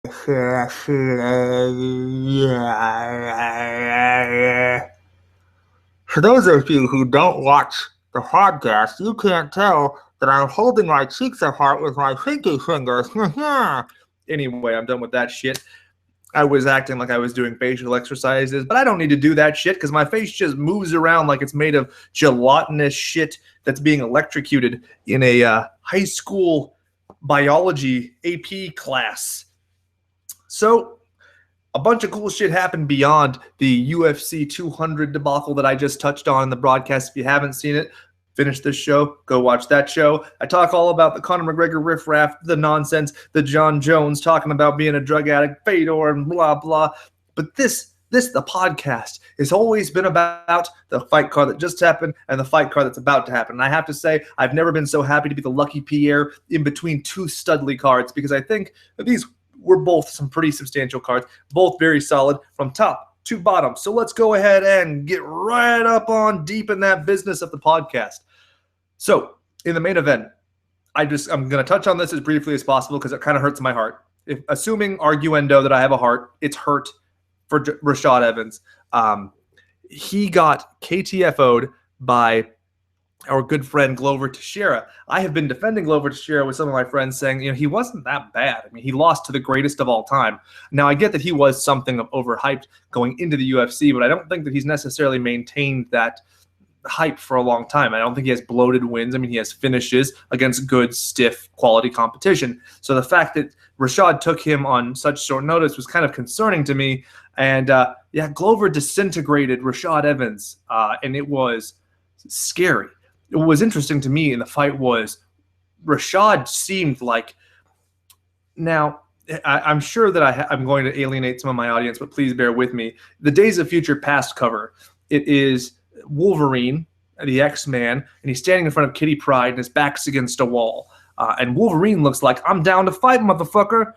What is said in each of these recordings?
For those of you who don't watch the podcast, you can't tell that I'm holding my cheeks apart with my pinky fingers. Anyway, I'm done with that shit. I was acting like I was doing facial exercises, but I don't need to do that shit because my face just moves around like it's made of gelatinous shit that's being electrocuted in a high school biology AP class. So, a bunch of cool shit happened beyond the UFC 200 debacle that I just touched on in the broadcast. If you haven't seen it, finish this show, go watch that show. I talk all about the Conor McGregor riffraff, the nonsense, the John Jones talking about being a drug addict, Fedor, and blah, blah. But the podcast, has always been about the fight card that just happened and the fight card that's about to happen. And I have to say, I've never been so happy to be the Lucky Pierre in between two studly cards because I think that these were both some pretty substantial cards, both very solid from top to bottom. So let's go ahead and get right up on deep in that business of the podcast. So in the main event, I'm going to touch on this as briefly as possible because it kind of hurts my heart. Assuming arguendo that I have a heart, it's hurt for Rashad Evans. He got KTFO'd by our good friend Glover Teixeira. I have been defending Glover Teixeira with some of my friends saying, he wasn't that bad. I mean, he lost to the greatest of all time. Now, I get that he was something of overhyped going into the UFC, but I don't think that he's necessarily maintained that hype for a long time. I don't think he has bloated wins. I mean, he has finishes against good, stiff, quality competition. So the fact that Rashad took him on such short notice was kind of concerning to me. And Glover disintegrated Rashad Evans, and it was scary. What was interesting to me in the fight was Rashad seemed like, now I'm sure that I'm going to alienate some of my audience, but please bear with me. The Days of Future Past cover, it is Wolverine, the X-Man, and he's standing in front of Kitty Pryde and his back's against a wall. And Wolverine looks like, I'm down to fight, motherfucker.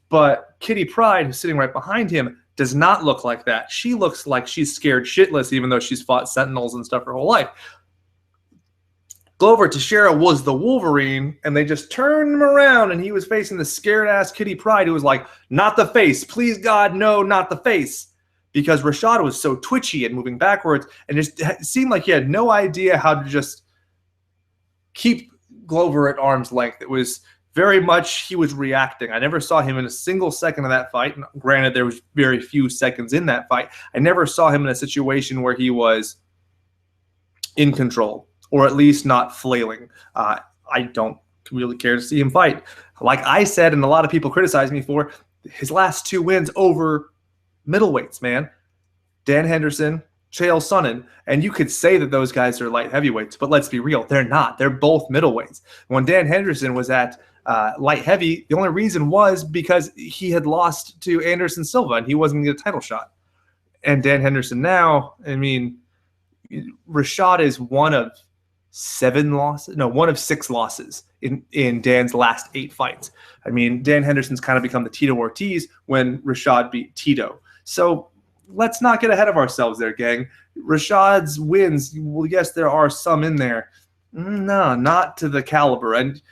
But Kitty Pryde, who's sitting right behind him, does not look like that. She looks like she's scared shitless, even though she's fought Sentinels and stuff her whole life. Glover Teixeira was the Wolverine, and they just turned him around, and he was facing the scared-ass Kitty Pryde, who was like, not the face. Please, God, no, not the face. Because Rashad was so twitchy and moving backwards, and it seemed like he had no idea how to just keep Glover at arm's length. It was very much he was reacting. I never saw him in a single second of that fight. And granted, there was very few seconds in that fight. I never saw him in a situation where he was in control, or at least not flailing. I don't really care to see him fight. Like I said, and a lot of people criticize me for, his last two wins over middleweights, man. Dan Henderson, Chael Sonnen, and you could say that those guys are light heavyweights, but let's be real, they're not. They're both middleweights. When Dan Henderson was at light heavy, the only reason was because he had lost to Anderson Silva and he wasn't going to get a title shot. And Dan Henderson now, I mean, Rashad is one of 6 losses in Dan's last 8 fights. I mean, Dan Henderson's kind of become the Tito Ortiz when Rashad beat Tito. So let's not get ahead of ourselves there, gang. Rashad's wins, well, yes, there are some in there. No, not to the caliber. And,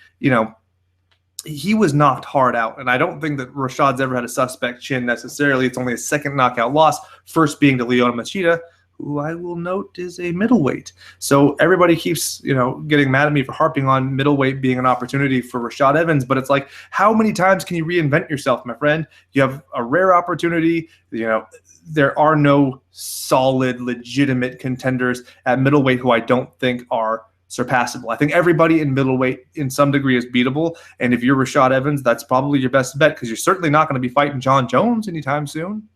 he was knocked hard out. And I don't think that Rashad's ever had a suspect chin necessarily. It's only a second knockout loss, first being to Lyoto Machida, who I will note is a middleweight. So everybody keeps, getting mad at me for harping on middleweight being an opportunity for Rashad Evans. But it's like, how many times can you reinvent yourself, my friend? You have a rare opportunity. There are no solid, legitimate contenders at middleweight who I don't think are surpassable. I think everybody in middleweight in some degree is beatable. And if you're Rashad Evans, that's probably your best bet because you're certainly not going to be fighting John Jones anytime soon.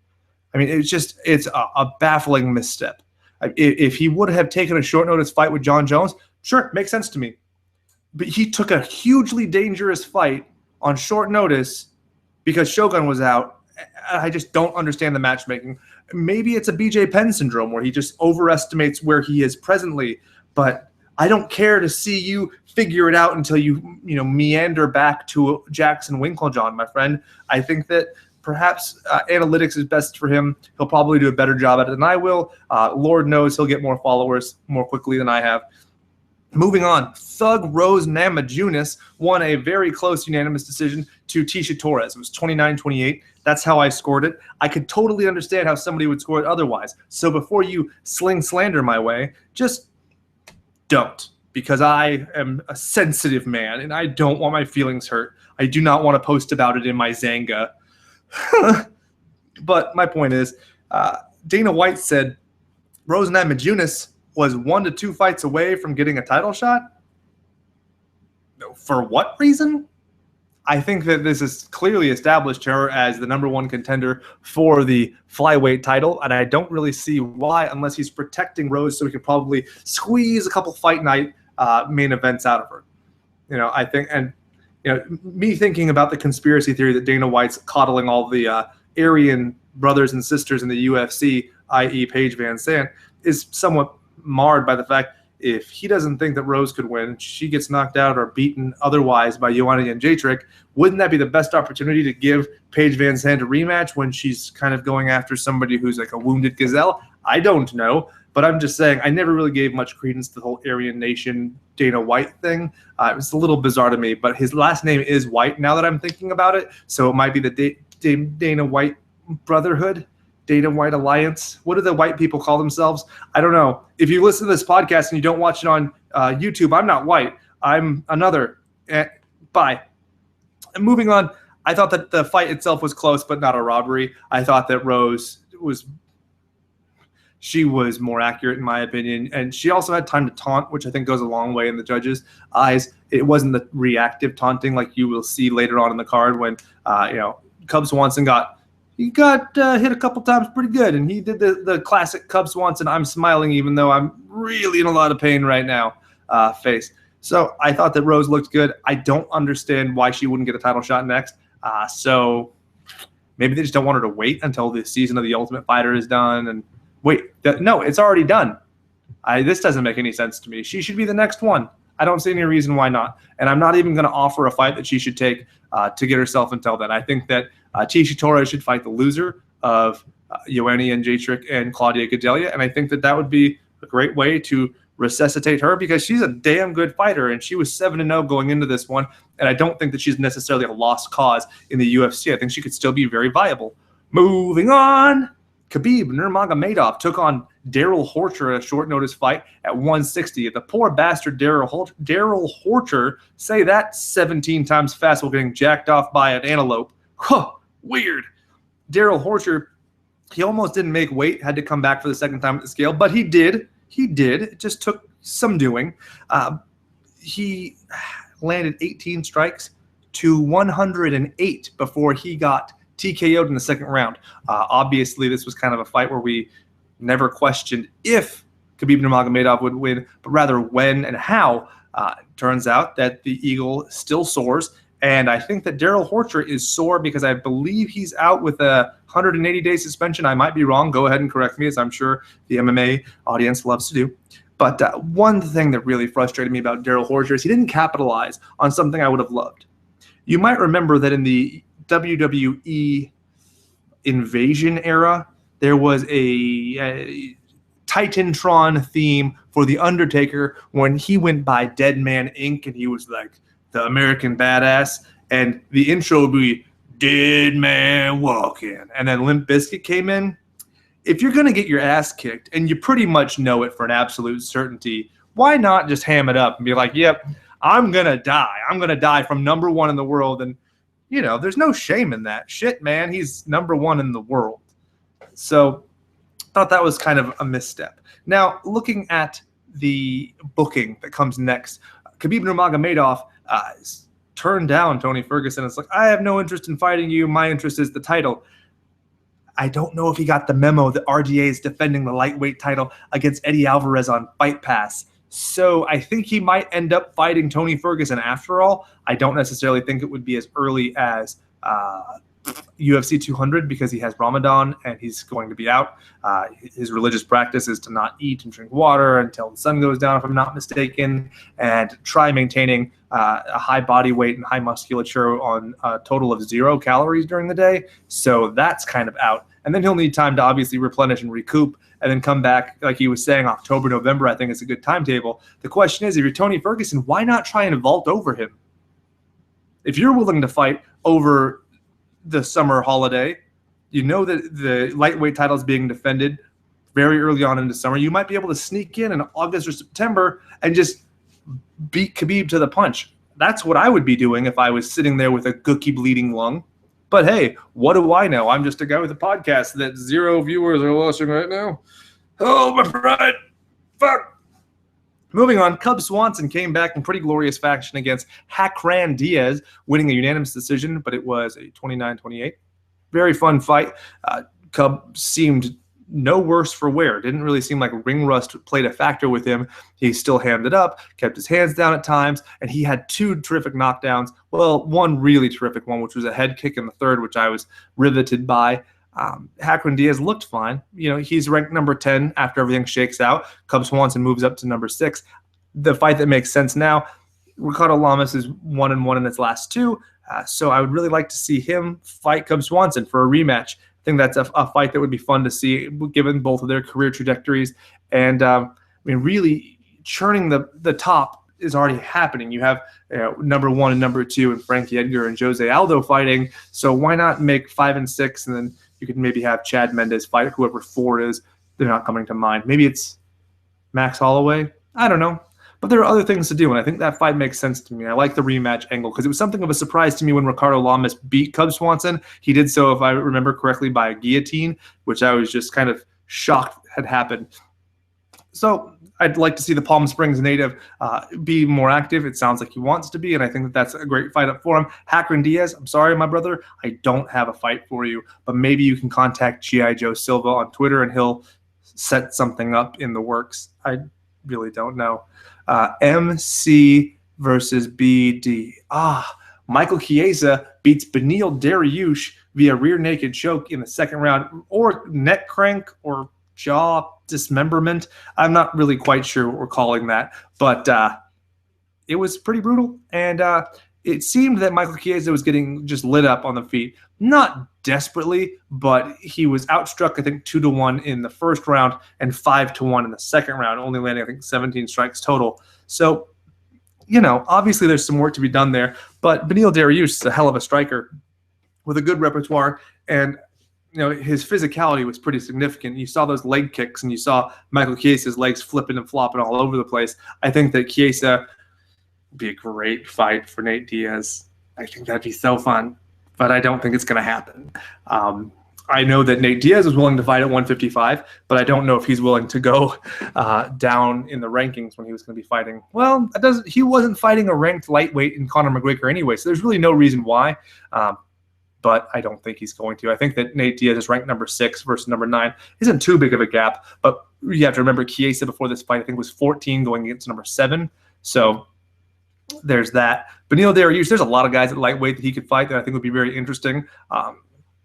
I mean, it's a baffling misstep. If he would have taken a short notice fight with John Jones, sure, makes sense to me. But he took a hugely dangerous fight on short notice because Shogun was out. I just don't understand the matchmaking. Maybe it's a BJ Penn syndrome where he just overestimates where he is presently, but I don't care to see you figure it out until you meander back to Jackson Winklejohn, my friend. I think that perhaps analytics is best for him. He'll probably do a better job at it than I will. Lord knows he'll get more followers more quickly than I have. Moving on, Thug Rose Namajunas won a very close unanimous decision to Tisha Torres. It was 29-28. That's how I scored it. I could totally understand how somebody would score it otherwise. So before you sling slander my way, just don't, because I am a sensitive man and I don't want my feelings hurt. I do not want to post about it in my Zanga. But my point is, Dana White said Rose Namajunas was 1 to 2 fights away from getting a title shot. For what reason? I think that this has clearly established her as the #1 contender for the flyweight title, and I don't really see why, unless he's protecting Rose so he can probably squeeze a couple fight night main events out of her. I think, and me thinking about the conspiracy theory that Dana White's coddling all the Aryan brothers and sisters in the UFC, i.e. Paige Van Zandt, is somewhat marred by the fact if he doesn't think that Rose could win, she gets knocked out or beaten otherwise by Joanna Jędrzejczyk, wouldn't that be the best opportunity to give Paige Van Zandt a rematch when she's kind of going after somebody who's like a wounded gazelle? I don't know, but I'm just saying I never really gave much credence to the whole Aryan Nation Dana White thing. It was a little bizarre to me, but his last name is White now that I'm thinking about it, so it might be the Dana White Brotherhood. Dana White Alliance. What do the white people call themselves? I don't know. If you listen to this podcast and you don't watch it on YouTube, I'm not white. I'm another. Bye. And moving on, I thought that the fight itself was close, but not a robbery. I thought that Rose was more accurate in my opinion. And she also had time to taunt, which I think goes a long way in the judges' eyes. It wasn't the reactive taunting like you will see later on in the card when, Cub Swanson got hit a couple times pretty good, and he did the classic Cub Swanson, I'm smiling even though I'm really in a lot of pain right now face. So I thought that Rose looked good. I don't understand why she wouldn't get a title shot next. So maybe they just don't want her to wait until the season of The Ultimate Fighter is done. And wait, no, it's already done. This doesn't make any sense to me. She should be the next one. I don't see any reason why not. And I'm not even going to offer a fight that she should take to get herself until then. I think that Tisha Torres should fight the loser of Joanna Jędrzejczyk and Claudia Gadelha, and I think that would be a great way to resuscitate her because she's a damn good fighter, and she was 7-0 going into this one, and I don't think that she's necessarily a lost cause in the UFC. I think she could still be very viable. Moving on, Khabib Nurmagomedov took on Daryl Horcher in a short notice fight at 160. The poor bastard Daryl Horcher, say that 17 times fast while getting jacked off by an antelope. Huh, weird. Daryl Horcher, he almost didn't make weight, had to come back for the second time at the scale, but he did. It just took some doing. He landed 18 strikes to 108 before he got TKO'd in the second round. Obviously, this was kind of a fight where we never questioned if Khabib Nurmagomedov would win, but rather when and how. Turns out that the Eagle still soars, and I think that Daryl Horcher is sore because I believe he's out with a 180-day suspension. I might be wrong. Go ahead and correct me, as I'm sure the MMA audience loves to do. But one thing that really frustrated me about Daryl Horcher is he didn't capitalize on something I would have loved. You might remember that in the WWE Invasion era, there was a Titantron theme for The Undertaker when he went by Dead Man Inc. and he was like the American Badass, and the intro would be Dead Man Walking, and then Limp Bizkit came in. If you're going to get your ass kicked, and you pretty much know it for an absolute certainty, why not just ham it up and be like, yep, I'm going to die. I'm going to die from #1 in the world, and there's no shame in that. Shit, man, he's #1 in the world. So thought that was kind of a misstep. Now, looking at the booking that comes next, Khabib Nurmagomedov turned down Tony Ferguson. It's like, I have no interest in fighting you. My interest is the title. I don't know if he got the memo that RDA is defending the lightweight title against Eddie Alvarez on Fight Pass. So I think he might end up fighting Tony Ferguson after all. I don't necessarily think it would be as early as UFC 200 because he has Ramadan and he's going to be out. His religious practice is to not eat and drink water until the sun goes down, if I'm not mistaken, and try maintaining a high body weight and high musculature on a total of 0 calories during the day. So that's kind of out. And then he'll need time to obviously replenish and recoup and then come back, like he was saying, October, November, I think is a good timetable. The question is, if you're Tony Ferguson, why not try and vault over him? If you're willing to fight over the summer holiday, you know that the lightweight title is being defended very early on into summer. You might be able to sneak in August or September and just beat Khabib to the punch. That's what I would be doing if I was sitting there with a gookie bleeding lung. But hey, what do I know? I'm just a guy with a podcast that 0 viewers are watching right now. Oh, my pride. Fuck. Moving on, Cub Swanson came back in pretty glorious fashion against Hakran Diaz, winning a unanimous decision, but it was a 29-28. Very fun fight. Cub seemed no worse for wear. Didn't really seem like ring rust played a factor with him. He still hammed it up, kept his hands down at times, and he had 2 terrific knockdowns. Well, one really terrific one, which was a head kick in the third, which I was riveted by. Hakran Diaz looked fine. You know, he's ranked number 10 after everything shakes out. Cub Swanson moves up to number 6. The fight that makes sense now, Ricardo Lamas is 1-1 in his last 2. So I would really like to see him fight Cub Swanson for a rematch. I think that's a fight that would be fun to see, given both of their career trajectories. And I mean, really churning the top is already happening. You have number 1 and number 2 and Frankie Edgar and Jose Aldo fighting. So why not make 5 and 6, and then you could maybe have Chad Mendes fight whoever 4 is. They're not coming to mind. Maybe it's Max Holloway. I don't know. But there are other things to do, and I think that fight makes sense to me. I like the rematch angle because it was something of a surprise to me when Ricardo Lamas beat Cub Swanson. He did so, if I remember correctly, by a guillotine, which I was just kind of shocked had happened. So I'd like to see the Palm Springs native be more active. It sounds like he wants to be, and I think that that's a great fight up for him. Hakran Diaz, I'm sorry, my brother, I don't have a fight for you, but maybe you can contact G.I. Joe Silva on Twitter, and he'll set something up in the works. I really don't know. MC versus BD. Michael Chiesa beats Beneil Dariush via rear naked choke in the second round, or neck crank, or jaw dismemberment. I'm not really quite sure what we're calling that, but it was pretty brutal. And it seemed that Michael Chiesa was getting just lit up on the feet. Not desperately, but he was outstruck, I think, 2-1 in the first round and 5-1 in the second round, only landing, I think, 17 strikes total. So, you know, obviously there's some work to be done there, but Beneil Dariush is a hell of a striker with a good repertoire, and you know, his physicality was pretty significant. You saw those leg kicks, and you saw Michael Chiesa's legs flipping and flopping all over the place. I think that Chiesa would be a great fight for Nate Diaz. I think that'd be so fun, but I don't think it's going to happen. I know that Nate Diaz was willing to fight at 155, but I don't know if he's willing to go down in the rankings when he was going to be fighting. Well, he wasn't fighting a ranked lightweight in Conor McGregor anyway, so there's really no reason why. But I don't think he's going to. I think that Nate Diaz is ranked number 6 versus number 9. Isn't too big of a gap, but you have to remember Chiesa before this fight, I think, was 14 going against number 7. So there's that. Beneil Dariush, there's a lot of guys at lightweight that he could fight that I think would be very interesting.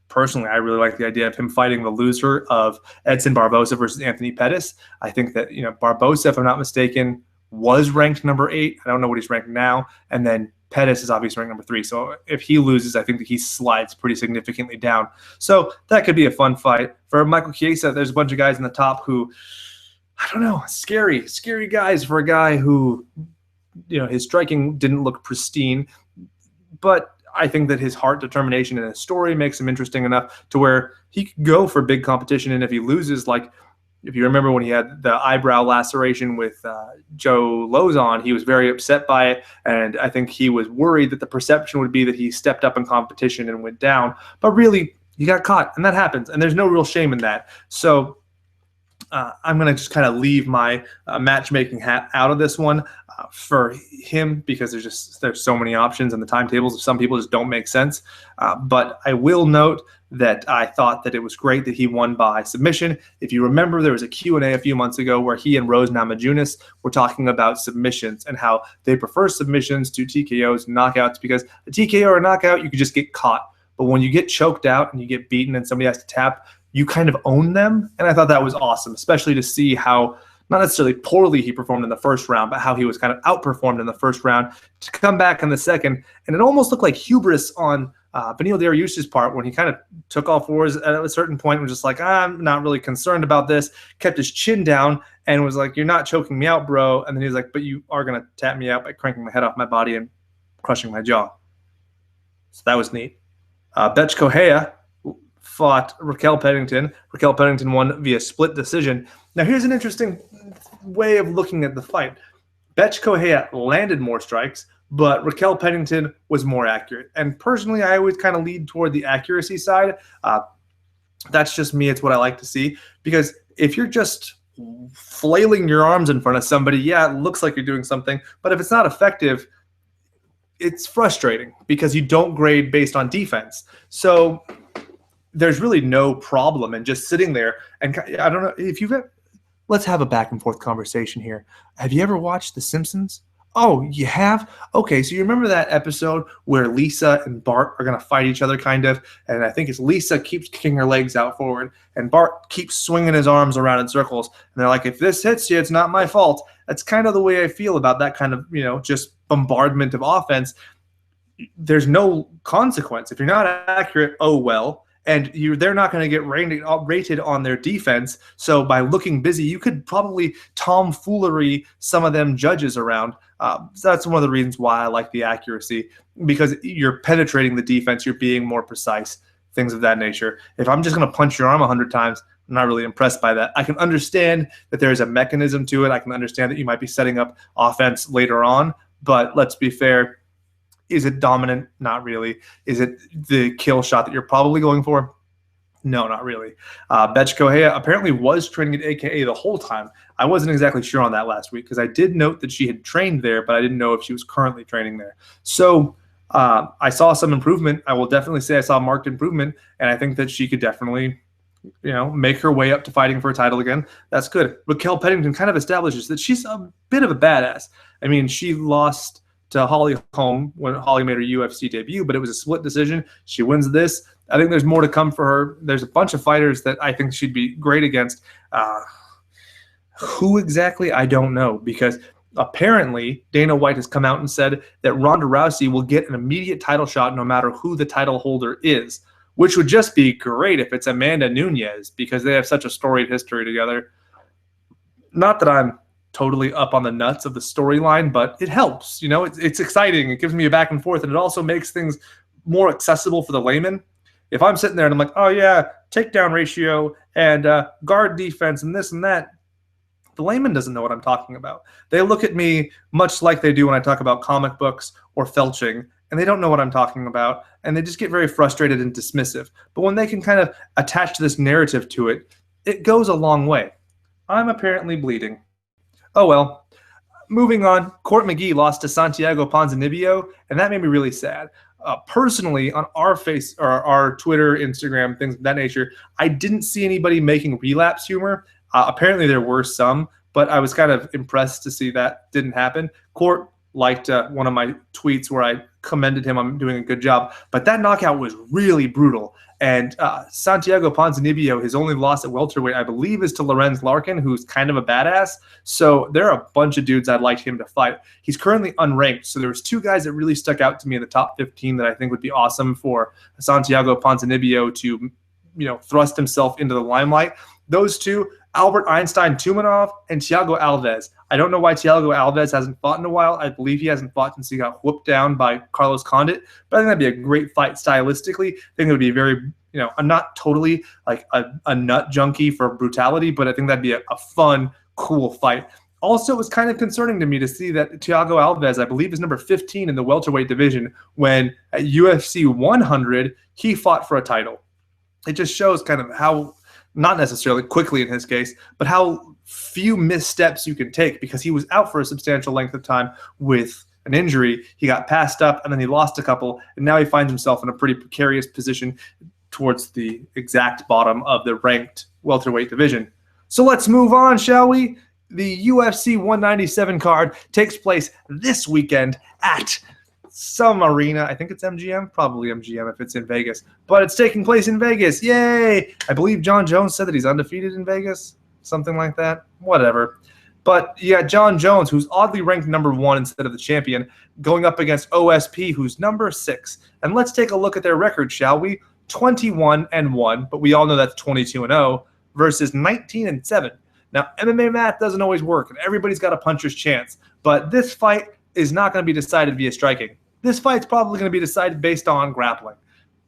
Personally, I really like the idea of him fighting the loser of Edson Barboza versus Anthony Pettis. I think that, you know, Barboza, if I'm not mistaken, was ranked number 8. I don't know what he's ranked now. And then Pettis is obviously ranked number 3. So if he loses, I think that he slides pretty significantly down. So that could be a fun fight. For Michael Chiesa, there's a bunch of guys in the top who, I don't know, scary guys for a guy who, you know, his striking didn't look pristine. But I think that his heart, determination, and his story makes him interesting enough to where he could go for big competition. And if he loses, like, if you remember when he had the eyebrow laceration with Joe Lozon, he was very upset by it. And I think he was worried that the perception would be that he stepped up in competition and went down. But really, he got caught, and that happens. And there's no real shame in that. So I'm going to just kind of leave my matchmaking hat out of this one for him, because there's so many options, and the timetables of some people just don't make sense. But I will note that I thought that it was great that he won by submission. If you remember, there was a Q&A a few months ago where he and Rose Namajunas were talking about submissions and how they prefer submissions to TKOs and knockouts, because a TKO or a knockout, you could just get caught. But when you get choked out and you get beaten and somebody has to tap, you kind of own them. And I thought that was awesome, especially to see how not necessarily poorly he performed in the first round, but how he was kind of outperformed in the first round to come back in the second. And it almost looked like hubris on Beneil Dariush's part when he kind of took all fours at a certain point and was just like, I'm not really concerned about this, kept his chin down and was like, you're not choking me out, bro. And then he was like, but you are going to tap me out by cranking my head off my body and crushing my jaw. So that was neat. Betch Correia fought Raquel Pennington. Raquel Pennington won via split decision. Now, here's an interesting way of looking at the fight. Betch Correia landed more strikes, but Raquel Pennington was more accurate. And personally, I always kind of lead toward the accuracy side. That's just me. It's what I like to see. Because if you're just flailing your arms in front of somebody, yeah, it looks like you're doing something. But if it's not effective, it's frustrating because you don't grade based on defense. So there's really no problem in just sitting there. And I don't know if you've let's have a back and forth conversation here. Have you ever watched The Simpsons? Oh, you have? Okay, so you remember that episode where Lisa and Bart are going to fight each other, kind of? And I think it's Lisa keeps kicking her legs out forward, and Bart keeps swinging his arms around in circles. And they're like, if this hits you, it's not my fault. That's kind of the way I feel about that kind of, just bombardment of offense. There's no consequence. If you're not accurate, oh well. And they're not going to get rated on their defense. So by looking busy, you could probably tomfoolery some of them judges around. So that's one of the reasons why I like the accuracy, because you're penetrating the defense, you're being more precise, things of that nature. If I'm just going to punch your arm 100 times, I'm not really impressed by that. I can understand that there's a mechanism to it. I can understand that you might be setting up offense later on, but let's be fair. Is it dominant? Not really. Is it the kill shot that you're probably going for? No, not really. Betch Correia apparently was training at AKA the whole time. I wasn't exactly sure on that last week because I did note that she had trained there, but I didn't know if she was currently training there. So I saw some improvement. I will definitely say I saw marked improvement, and I think that she could definitely make her way up to fighting for a title again. That's good. Raquel Pennington kind of establishes that she's a bit of a badass. I mean, she lost to Holly Holm when Holly made her UFC debut, but it was a split decision. She wins this. I think there's more to come for her. There's a bunch of fighters that I think she'd be great against. Who exactly? I don't know, because apparently Dana White has come out and said that Ronda Rousey will get an immediate title shot no matter who the title holder is, which would just be great if it's Amanda Nunes, because they have such a storied history together. Not that I'm totally up on the nuts of the storyline, but it helps. It's exciting. It gives me a back and forth, and it also makes things more accessible for the layman. If I'm sitting there and I'm like, oh yeah, takedown ratio and guard defense and this and that, the layman doesn't know what I'm talking about. They look at me much like they do when I talk about comic books or felching, and they don't know what I'm talking about, and they just get very frustrated and dismissive. But when they can kind of attach this narrative to it, it goes a long way. I'm apparently bleeding. Oh well. Moving on, Court McGee lost to Santiago Ponzinibbio, and that made me really sad. Personally, on our Twitter, Instagram, things of that nature, I didn't see anybody making relapse humor. Apparently there were some, but I was kind of impressed to see that didn't happen. Court liked one of my tweets where I commended him on doing a good job, but that knockout was really brutal. And Santiago Ponzinibbio, his only loss at welterweight, I believe, is to Lorenz Larkin, who's kind of a badass. So there are a bunch of dudes I'd like him to fight. He's currently unranked, so there was two guys that really stuck out to me in the top 15 that I think would be awesome for Santiago Ponzinibbio to, thrust himself into the limelight. Those two, Albert Einstein Tumanov and Thiago Alves. I don't know why Thiago Alves hasn't fought in a while. I believe he hasn't fought since he got whooped down by Carlos Condit. But I think that'd be a great fight stylistically. I think it would be very, I'm not totally like a nut junkie for brutality, but I think that'd be a fun, cool fight. Also, it was kind of concerning to me to see that Thiago Alves, I believe, is number 15 in the welterweight division, when at UFC 100, he fought for a title. It just shows kind of how, not necessarily quickly in his case, but how few missteps you can take, because he was out for a substantial length of time with an injury. He got passed up, and then he lost a couple, and now he finds himself in a pretty precarious position towards the exact bottom of the ranked welterweight division. So let's move on, shall we? The UFC 197 card takes place this weekend at some arena. I think it's MGM, probably MGM if it's in Vegas, but it's taking place in Vegas. Yay! I believe John Jones said that he's undefeated in Vegas, something like that. Whatever. But you got John Jones, who's oddly ranked number 1 instead of the champion, going up against OSP, who's number 6. And let's take a look at their record, shall we? 21-1, but we all know that's 22-0 versus 19-7. Now, MMA math doesn't always work, and everybody's got a puncher's chance. But this fight is not going to be decided via striking. This fight's probably going to be decided based on grappling.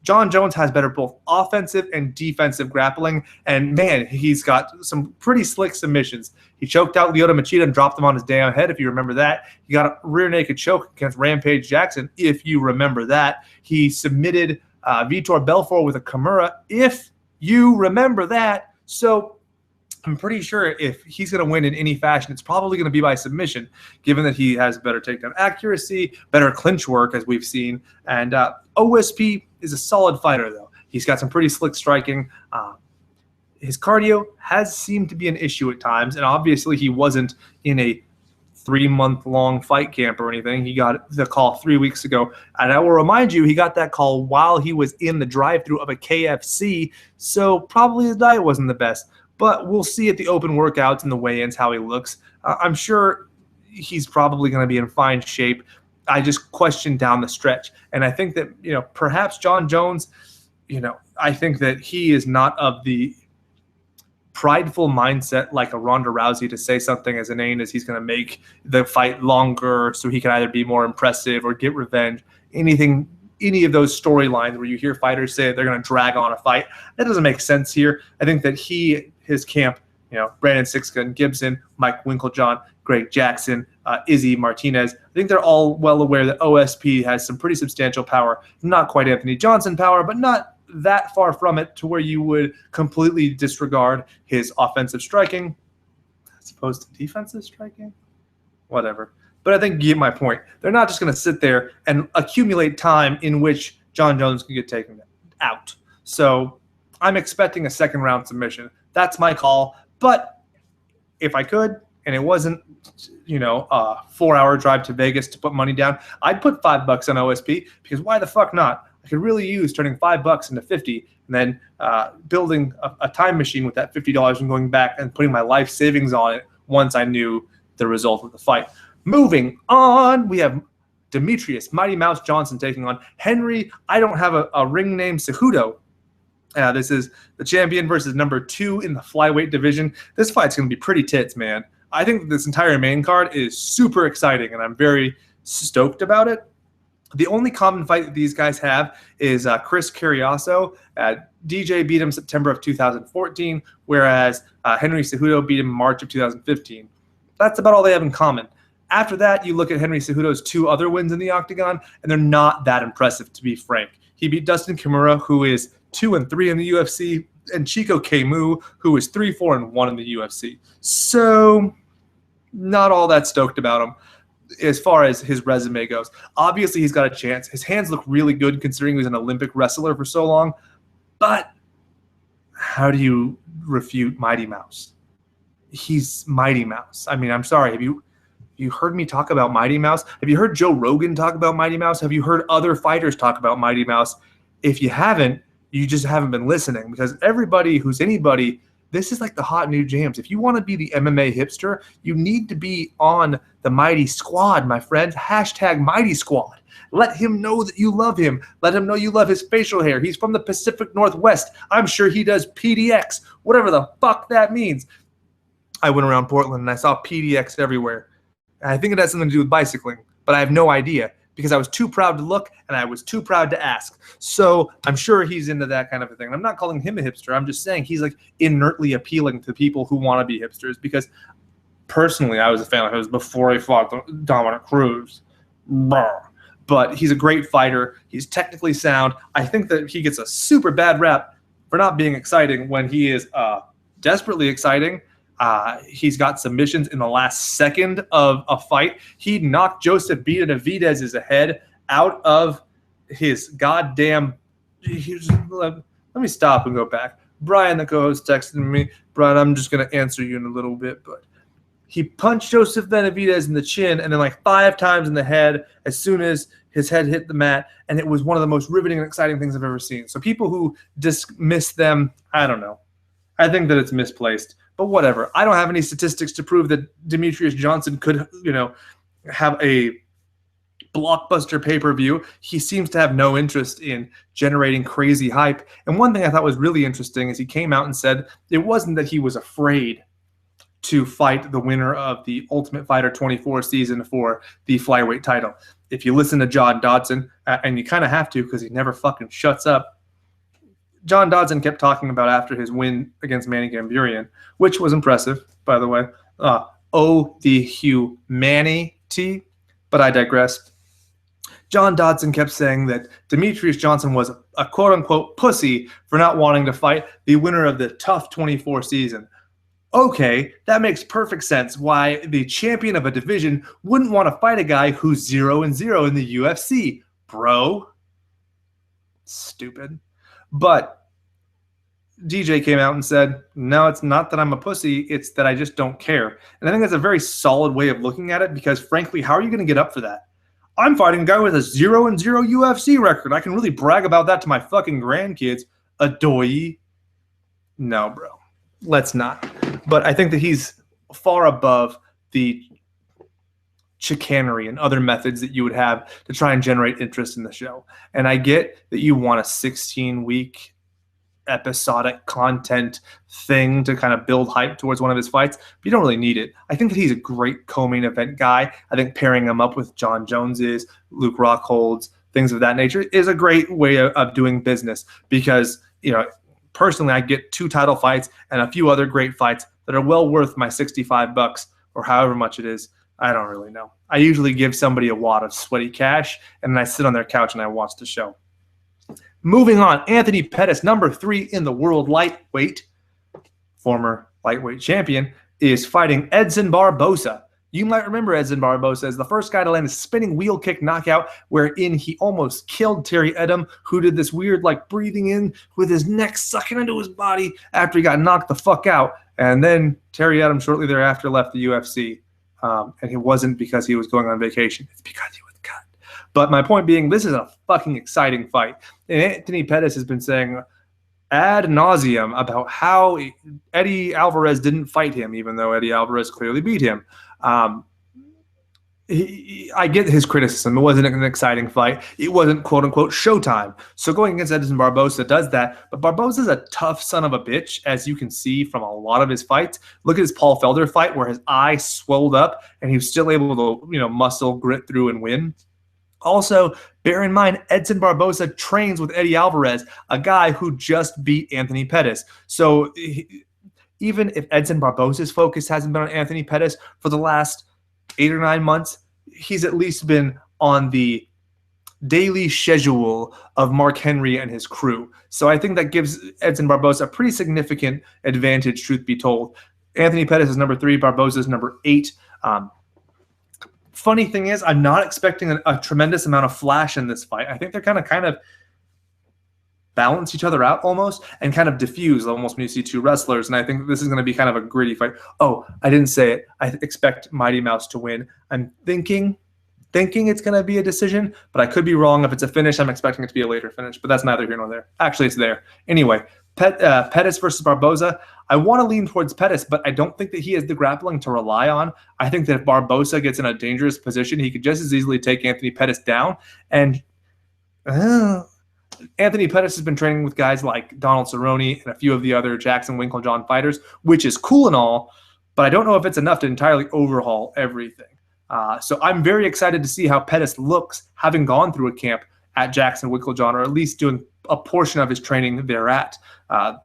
John Jones has better both offensive and defensive grappling, and man, he's got some pretty slick submissions. He choked out Lyoto Machida and dropped him on his damn head, if you remember that. He got a rear naked choke against Rampage Jackson, if you remember that. He submitted Vitor Belfort with a Kimura, if you remember that. So I'm pretty sure if he's going to win in any fashion, it's probably going to be by submission, given that he has better takedown accuracy, better clinch work, as we've seen. And OSP is a solid fighter, though. He's got some pretty slick striking. His cardio has seemed to be an issue at times, and obviously he wasn't in a 3-month-long fight camp or anything. He got the call 3 weeks ago. And I will remind you, he got that call while he was in the drive-thru of a KFC, so probably his diet wasn't the best. But we'll see at the open workouts and the weigh-ins how he looks. I'm sure he's probably going to be in fine shape. I just question down the stretch. And I think that, perhaps John Jones, I think that he is not of the prideful mindset like a Ronda Rousey to say something as inane as he's going to make the fight longer so he can either be more impressive or get revenge. Any of those storylines where you hear fighters say they're going to drag on a fight, that doesn't make sense here. I think that his camp, Brandon Sixgun, Gibson, Mike Winklejohn, Greg Jackson, Izzy Martinez, I think they're all well aware that OSP has some pretty substantial power. Not quite Anthony Johnson power, but not that far from it to where you would completely disregard his offensive striking as opposed to defensive striking. Whatever. But I think you get my point. They're not just going to sit there and accumulate time in which John Jones can get taken out. So I'm expecting a second-round submission. That's my call. But if I could, and it wasn't, a 4-hour drive to Vegas to put money down, I'd put $5 on OSP, because why the fuck not? I could really use turning $5 into $50 and then building a time machine with that $50 and going back and putting my life savings on it once I knew the result of the fight. Moving on, we have Demetrius Mighty Mouse Johnson taking on Henry. I don't have a ring name, Cejudo. This is the champion versus number 2 in the flyweight division. This fight's going to be pretty tits, man. I think this entire main card is super exciting, and I'm very stoked about it. The only common fight that these guys have is Chris Cariaso. DJ beat him September of 2014, whereas Henry Cejudo beat him March of 2015. That's about all they have in common. After that, you look at Henry Cejudo's 2 other wins in the octagon, and they're not that impressive, to be frank. He beat Dustin Kimura, who is 2-3 in the UFC, and Chico Kemu, who is 3-4-1 in the UFC. So, not all that stoked about him as far as his resume goes. Obviously, he's got a chance. His hands look really good considering he was an Olympic wrestler for so long. But how do you refute Mighty Mouse? He's Mighty Mouse. I mean, I'm sorry. Have you heard me talk about Mighty Mouse? Have you heard Joe Rogan talk about Mighty Mouse? Have you heard other fighters talk about Mighty Mouse? If you haven't, you just haven't been listening, because everybody who's anybody, this is like the hot new jams. If you want to be the MMA hipster, you need to be on the Mighty Squad, my friends. Hashtag Mighty Squad. Let him know that you love him. Let him know you love his facial hair. He's from the Pacific Northwest. I'm sure he does PDX, whatever the fuck that means. I went around Portland and I saw PDX everywhere. And I think it has something to do with bicycling, but I have no idea because I was too proud to look and I was too proud to ask. So I'm sure he's into that kind of a thing. I'm not calling him a hipster. I'm just saying he's like inertly appealing to people who want to be hipsters, because personally I was a fan of his before he fought Dominic Cruz. But he's a great fighter. He's technically sound. I think that he gets a super bad rap for not being exciting when he is desperately exciting. He's got submissions in the last second of a fight. He knocked Joseph Benavidez's head out of his goddamn. Let me stop and go back. Brian, the co-host, texted me. Brian, I'm just going to answer you in a little bit, but he punched Joseph Benavidez in the chin and then like 5 times in the head as soon as his head hit the mat, and it was one of the most riveting and exciting things I've ever seen. So people who dismiss them, I don't know. I think that it's misplaced. But whatever. I don't have any statistics to prove that Demetrius Johnson could, have a blockbuster pay-per-view. He seems to have no interest in generating crazy hype. And one thing I thought was really interesting is he came out and said it wasn't that he was afraid to fight the winner of the Ultimate Fighter 24 season for the flyweight title. If you listen to John Dodson, and you kind of have to because he never fucking shuts up, John Dodson kept talking about after his win against Manny Gamburian, which was impressive, by the way. The humanity, but I digress. John Dodson kept saying that Demetrius Johnson was a quote-unquote pussy for not wanting to fight the winner of the TUF 24 season. Okay, that makes perfect sense why the champion of a division wouldn't want to fight a guy who's 0-0 in the UFC, bro. Stupid. But DJ came out and said, no, it's not that I'm a pussy, it's that I just don't care. And I think that's a very solid way of looking at it because, frankly, how are you going to get up for that? I'm fighting a guy with a 0-0 UFC record. I can really brag about that to my fucking grandkids. Adoy. No, bro. Let's not. But I think that he's far above the chicanery and other methods that you would have to try and generate interest in the show. And I get that you want a 16-week episodic content thing to kind of build hype towards one of his fights, but you don't really need it. I think that he's a great co-main event guy. I think pairing him up with John Jones's, Luke Rockhold's, things of that nature is a great way of doing business because, personally, I get 2 title fights and a few other great fights that are well worth my $65 or however much it is. I don't really know. I usually give somebody a wad of sweaty cash and then I sit on their couch and I watch the show. Moving on, Anthony Pettis, number 3 in the world lightweight, former lightweight champion, is fighting Edson Barboza. You might remember Edson Barboza as the first guy to land a spinning wheel kick knockout wherein he almost killed Terry Edom, who did this weird breathing in with his neck sucking into his body after he got knocked the fuck out. And then Terry Edom shortly thereafter left the UFC. And it wasn't because he was going on vacation. It's because he was cut. But my point being, this is a fucking exciting fight. And Anthony Pettis has been saying ad nauseum about how Eddie Alvarez didn't fight him, even though Eddie Alvarez clearly beat him. I get his criticism. It wasn't an exciting fight. It wasn't quote-unquote showtime. So going against Edson Barboza does that. But Barboza's a tough son of a bitch, as you can see from a lot of his fights. Look at his Paul Felder fight where his eye swelled up and he was still able to, muscle, grit through and win. Also, bear in mind, Edson Barboza trains with Eddie Alvarez, a guy who just beat Anthony Pettis. So even if Edson Barboza's focus hasn't been on Anthony Pettis for the last 8 or 9 months, he's at least been on the daily schedule of Mark Henry and his crew. So I think that gives Edson Barboza a pretty significant advantage, truth be told. Anthony Pettis is number 3, Barboza is number 8. Funny thing is, I'm not expecting a tremendous amount of flash in this fight. I think they're kind of balance each other out almost and kind of diffuse almost when you see 2 wrestlers. And I think this is going to be kind of a gritty fight. Oh, I didn't say it. I expect Mighty Mouse to win. I'm thinking it's going to be a decision, but I could be wrong. If it's a finish, I'm expecting it to be a later finish, but that's neither here nor there. Actually, it's there. Anyway, Pettis versus Barboza. I want to lean towards Pettis, but I don't think that he has the grappling to rely on. I think that if Barboza gets in a dangerous position, he could just as easily take Anthony Pettis down. And Anthony Pettis has been training with guys like Donald Cerrone and a few of the other Jackson Winklejohn fighters, which is cool and all, but I don't know if it's enough to entirely overhaul everything. So I'm very excited to see how Pettis looks, having gone through a camp at Jackson Winklejohn, or at least doing a portion of his training thereat. I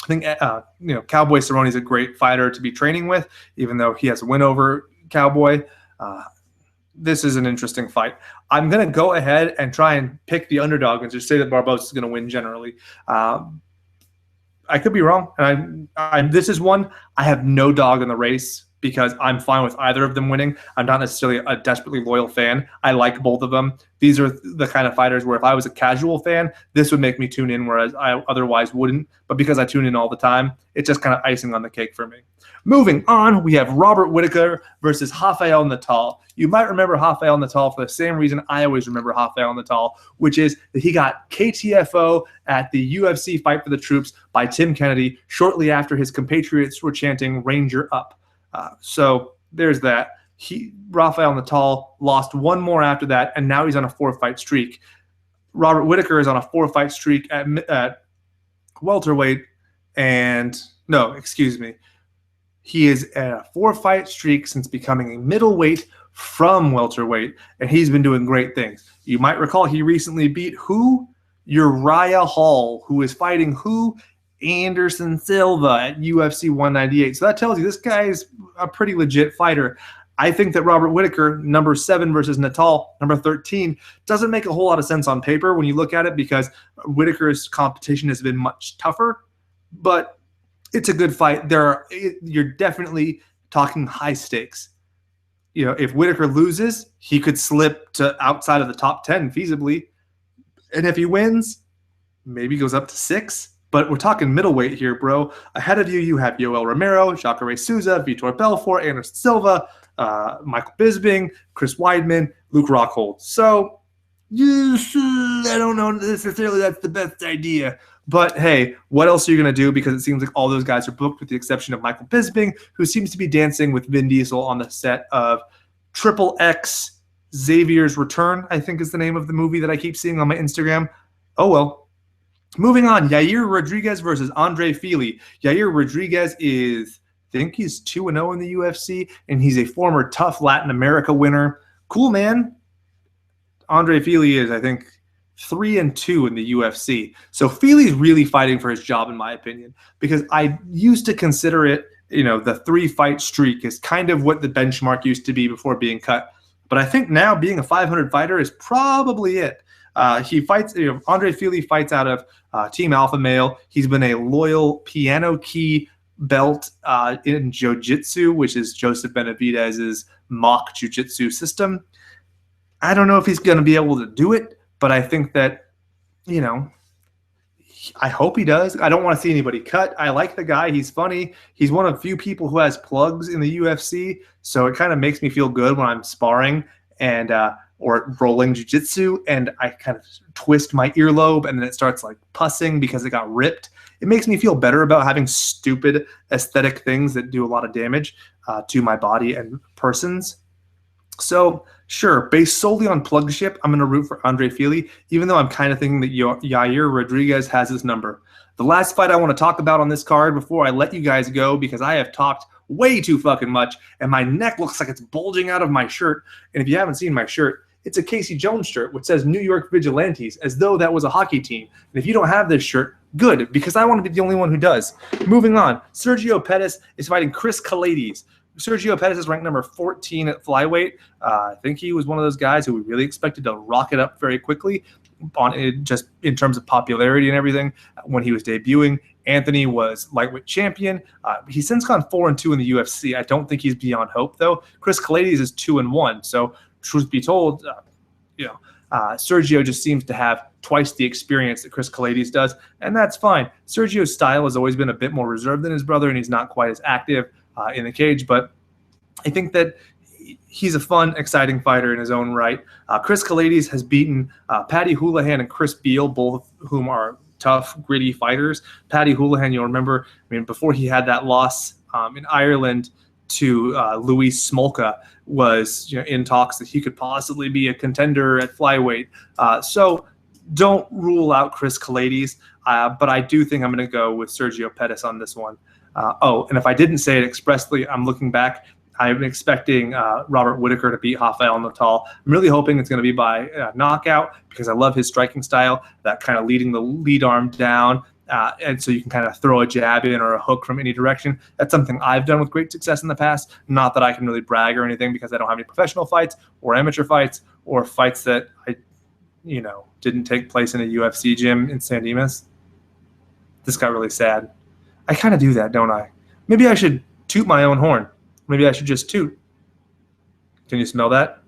think Cowboy Cerrone is a great fighter to be training with, even though he has a win over Cowboy. This is an interesting fight. I'm going to go ahead and try and pick the underdog and just say that Barboza is going to win generally. I could be wrong. And this is one I have no dog in the race because I'm fine with either of them winning. I'm not necessarily a desperately loyal fan. I like both of them. These are the kind of fighters where if I was a casual fan, this would make me tune in, whereas I otherwise wouldn't. But because I tune in all the time, it's just kind of icing on the cake for me. Moving on, we have Robert Whittaker versus Rafael Natal. You might remember Rafael Natal for the same reason I always remember Rafael Natal, which is that he got KTFO at the UFC Fight for the Troops by Tim Kennedy shortly after his compatriots were chanting Ranger up. So there's that. Rafael Natal lost one more after that, and now he's on a 4-fight streak. Robert Whittaker is on a 4-fight streak at welterweight, and no, excuse me. He is at a 4-fight streak since becoming a middleweight from welterweight, and he's been doing great things. You might recall he recently beat who? Uriah Hall, who is fighting who? Anderson Silva at UFC 198. So that tells you this guy is a pretty legit fighter. I think that Robert Whittaker, number 7 versus Natal, number 13, doesn't make a whole lot of sense on paper when you look at it because Whittaker's competition has been much tougher, but it's a good fight. You're definitely talking high stakes. You know, if Whittaker loses, he could slip to outside of the top 10 feasibly. And if he wins, maybe goes up to 6. But we're talking middleweight here, bro. Ahead of you, you have Yoel Romero, Jacare Souza, Vitor Belfort, Anderson Silva, Michael Bisping, Chris Weidman, Luke Rockhold. So, I don't know necessarily that's the best idea. But, hey, what else are you going to do? Because it seems like all those guys are booked with the exception of Michael Bisping, who seems to be dancing with Vin Diesel on the set of Triple X Xavier's Return, I think is the name of the movie that I keep seeing on my Instagram. Oh, well. Moving on, Yair Rodriguez versus Andre Fili. Yair Rodriguez I think he's 2-0 in the UFC, and he's a former Tough Latin America winner. Cool, man. Andre Fili is, I think, 3-2 in the UFC. So Fili's really fighting for his job, in my opinion, because I used to consider it, the 3-fight streak is kind of what the benchmark used to be before being cut. But I think now being a 500 fighter is probably it. He fights. Andre Fili fights out of Team Alpha Male. He's been a loyal piano key belt in Jiu-Jitsu, which is Joseph Benavidez's mock Jiu-Jitsu system. I don't know if he's going to be able to do it, but I think that, I hope he does. I don't want to see anybody cut. I like the guy. He's funny. He's one of few people who has plugs in the UFC, so it kind of makes me feel good when I'm sparring and or rolling jiu-jitsu, and I kind of twist my earlobe, and then it starts like pussing because it got ripped. It makes me feel better about having stupid aesthetic things that do a lot of damage to my body and persons. So, sure, based solely on plugship, I'm going to root for Andre Fili, even though I'm kind of thinking that Yair Rodriguez has his number. The last fight I want to talk about on this card before I let you guys go, because I have talked way too fucking much, and my neck looks like it's bulging out of my shirt. And if you haven't seen my shirt, it's a Casey Jones shirt, which says New York Vigilantes, as though that was a hockey team. And if you don't have this shirt, good, because I want to be the only one who does. Moving on, Sergio Pettis is fighting Chris Kalades. Sergio Pettis is ranked number 14 at flyweight. I think he was one of those guys who we really expected to rocket up very quickly just in terms of popularity and everything when he was debuting. Anthony was lightweight champion. He's since gone 4-2 in the UFC. I don't think he's beyond hope, though. Chris Kalades is 2-1. So, truth be told, Sergio just seems to have twice the experience that Chris Kalades does, and that's fine. Sergio's style has always been a bit more reserved than his brother, and he's not quite as active in the cage, but I think that he's a fun, exciting fighter in his own right. Chris Kalades has beaten Paddy Houlihan and Chris Beal, both of whom are tough, gritty fighters. Paddy Houlihan, you'll remember, before he had that loss in Ireland to Luis Smolka, was in talks that he could possibly be a contender at flyweight. So don't rule out Chris Kalades, but I do think I'm going to go with Sergio Pettis on this one. And if I didn't say it expressly, I'm looking back. I'm expecting Robert Whittaker to beat Rafael Natal. I'm really hoping it's going to be by knockout because I love his striking style, that kind of leading the lead arm down. And so you can kind of throw a jab in or a hook from any direction. That's something I've done with great success in the past. Not that I can really brag or anything because I don't have any professional fights or amateur fights or fights that I, didn't take place in a UFC gym in San Dimas. This got really sad. I kind of do that, don't I? Maybe I should toot my own horn. Maybe I should just toot. Can you smell that?